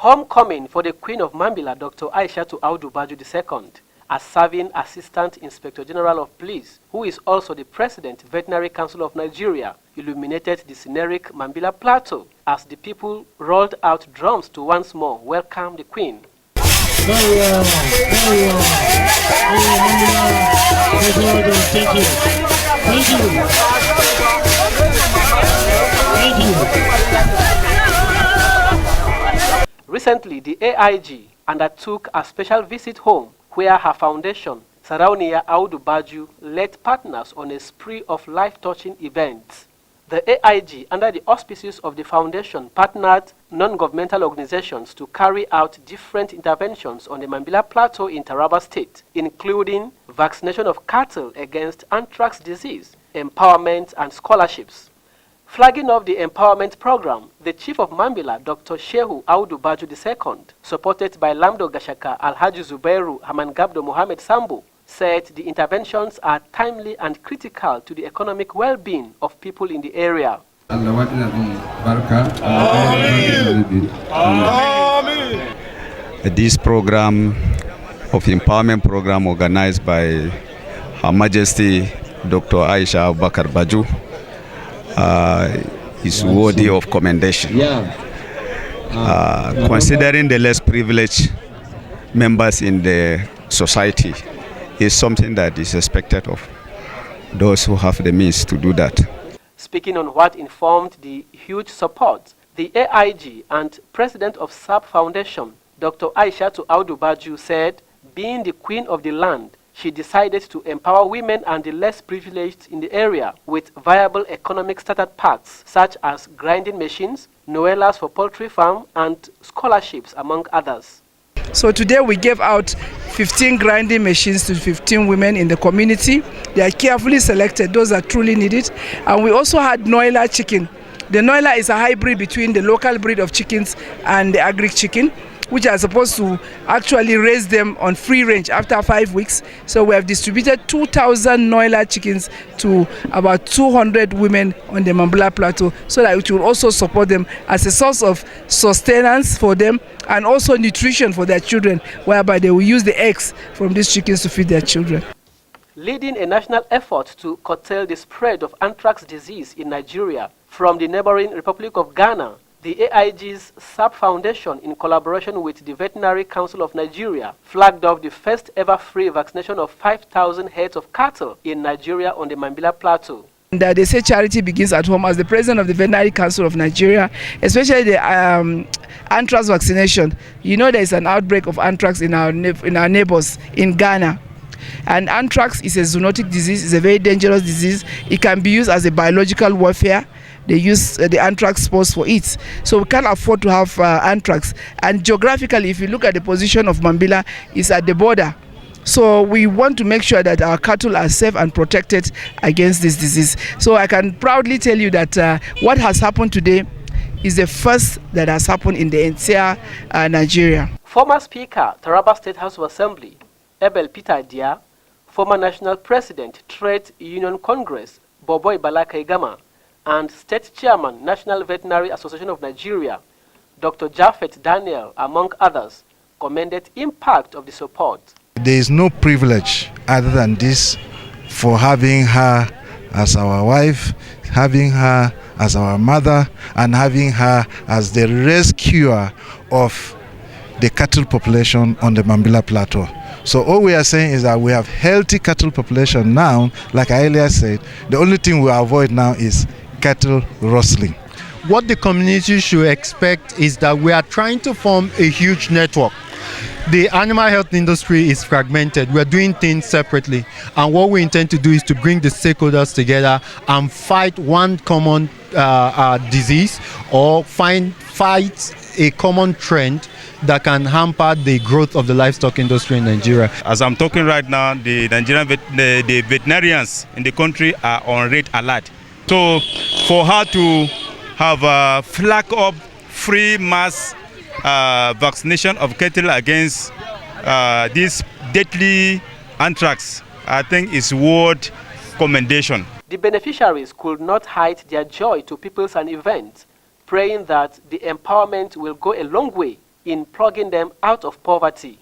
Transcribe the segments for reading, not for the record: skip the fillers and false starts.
homecoming for the Queen of Mambila, Dr. Aishatu'S II, as serving Assistant Inspector General of Police, who is also the President, Veterinary Council of Nigeria, illuminated the scenic Mambila Plateau as the people rolled out drums to once more welcome the Queen. Very well, very well. Thank you. Thank you. Thank you. Recently, the AIG undertook a special visit home where her foundation, Sarauniya Audu Baju, led partners on a spree of life-touching events. The AIG, under the auspices of the foundation, partnered non-governmental organizations to carry out different interventions on the Mambila Plateau in Taraba State, including vaccination of cattle against anthrax disease, empowerment, and scholarships. Flagging off the empowerment program, the Chief of Mambila, Dr. Shehu Audu Baju II, supported by Lamdo Gashaka Alhaji Zubairu Hamangabdo Mohamed Sambu, said the interventions are timely and critical to the economic well-being of people in the area. This program of empowerment program organized by Her Majesty Dr. Aisha Abubakar Baju is worthy of commendation. Considering the less privileged members in the society is something that is expected of those who have the means to do that. Speaking on what informed the huge support, the AIG and President of SAP Foundation, Dr. Aishatu'S Baju, said, being the queen of the land, she decided to empower women and the less privileged in the area with viable economic startup paths such as grinding machines, Noilers for poultry farm, and scholarships, among others. So today we gave out 15 grinding machines to 15 women in the community. They are carefully selected, those that truly need it. And we also had Noiler chicken. The Noiler is a hybrid between the local breed of chickens and the agric chicken, which are supposed to actually raise them on free range after 5 weeks. So we have distributed 2,000 Noiler chickens to about 200 women on the Mambila Plateau, so that it will also support them as a source of sustenance for them and also nutrition for their children, whereby they will use the eggs from these chickens to feed their children. Leading a national effort to curtail the spread of anthrax disease in Nigeria from the neighboring Republic of Ghana, the AIG's SAP Foundation, in collaboration with the Veterinary Council of Nigeria, flagged off the first ever free vaccination of 5,000 heads of cattle in Nigeria on the Mambila Plateau. And they say charity begins at home. As the president of the Veterinary Council of Nigeria, especially the anthrax vaccination, you know there is an outbreak of anthrax in our neighbors in Ghana. And anthrax is a zoonotic disease, it's a very dangerous disease. It can be used as a biological warfare. They use the anthrax spores for it. So we can't afford to have anthrax. And geographically, if you look at the position of Mambila, it's at the border. So we want to make sure that our cattle are safe and protected against this disease. So I can proudly tell you that what has happened today is the first that has happened in the entire Nigeria. Former Speaker, Taraba State House of Assembly, Ebel Peter Dia, former National President, Trade Union Congress, Boboy Balakaigama, and State Chairman, National Veterinary Association of Nigeria, Dr. Japhet Daniel, among others, commended impact of the support. There is no privilege other than this for having her as our wife, having her as our mother, and having her as the rescuer of the cattle population on the Mambila Plateau. So all we are saying is that we have healthy cattle population now. Like I earlier said, the only thing we avoid now is cattle rustling. What the community should expect is that we are trying to form a huge network. The animal health industry is fragmented. We're doing things separately. And what we intend to do is to bring the stakeholders together and fight one common disease, or fight a common trend that can hamper the growth of the livestock industry in Nigeria. As I'm talking right now, the Nigerian the veterinarians in the country are on red alert. So for her to have a flag up free mass vaccination of cattle against this deadly anthrax, I think is worth commendation. The beneficiaries could not hide their joy to peoples and events, praying that the empowerment will go a long way in plugging them out of poverty.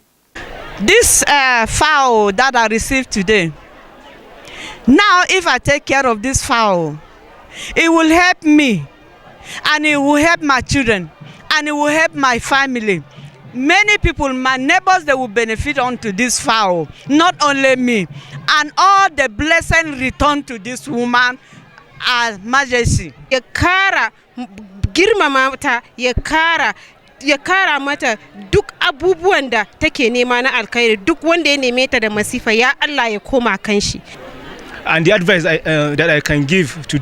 This fowl that I received today, now if I take care of this fowl, it will help me, and it will help my children, and it will help my family. Many people, my neighbors, they will benefit onto this fowl, not only me. And all the blessing return to this woman as majesty. Ya kara girmama mata, ya kara mata duk abubuwan da take nema na alkhairi, duk wanda ya neme ta da masifa, ya Allah ya koma kanshi. And the advice that I can give to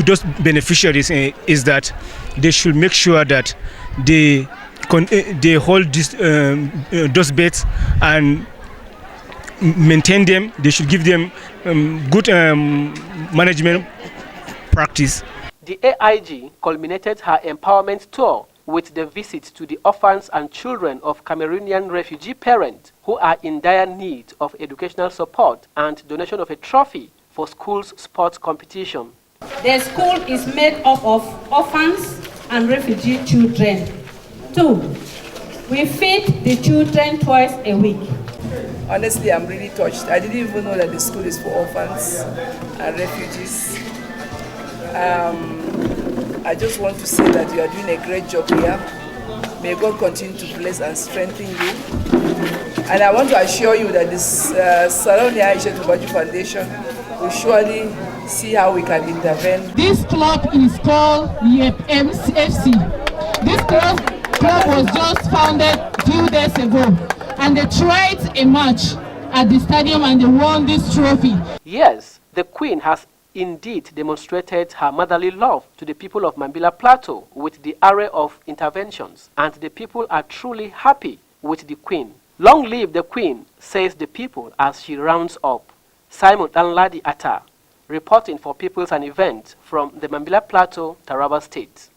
those beneficiaries is that they should make sure that they hold those beds and maintain them. They should give them good management practice. The AIG culminated her empowerment tour with the visit to the orphans and children of Cameroonian refugee parents who are in dire need of educational support and donation of a trophy for school's sports competition. The school is made up of orphans and refugee children. 2. We feed the children twice a week. Honestly, I'm really touched. I didn't even know that the school is for orphans and refugees. I just want to say that you are doing a great job here. May God continue to bless and strengthen you. And I want to assure you that this Aishatu'S Foundation will surely see how we can intervene. This club is called FC. This club was just founded a few days ago, and they tried a match at the stadium and they won this trophy. Yes, the Queen has indeed demonstrated her motherly love to the people of Mambila Plateau with the array of interventions, and the people are truly happy with the Queen. Long live the Queen, says the people as she rounds up. Simon Danladi Atta, reporting for Peoples and Events from the Mambila Plateau, Taraba State.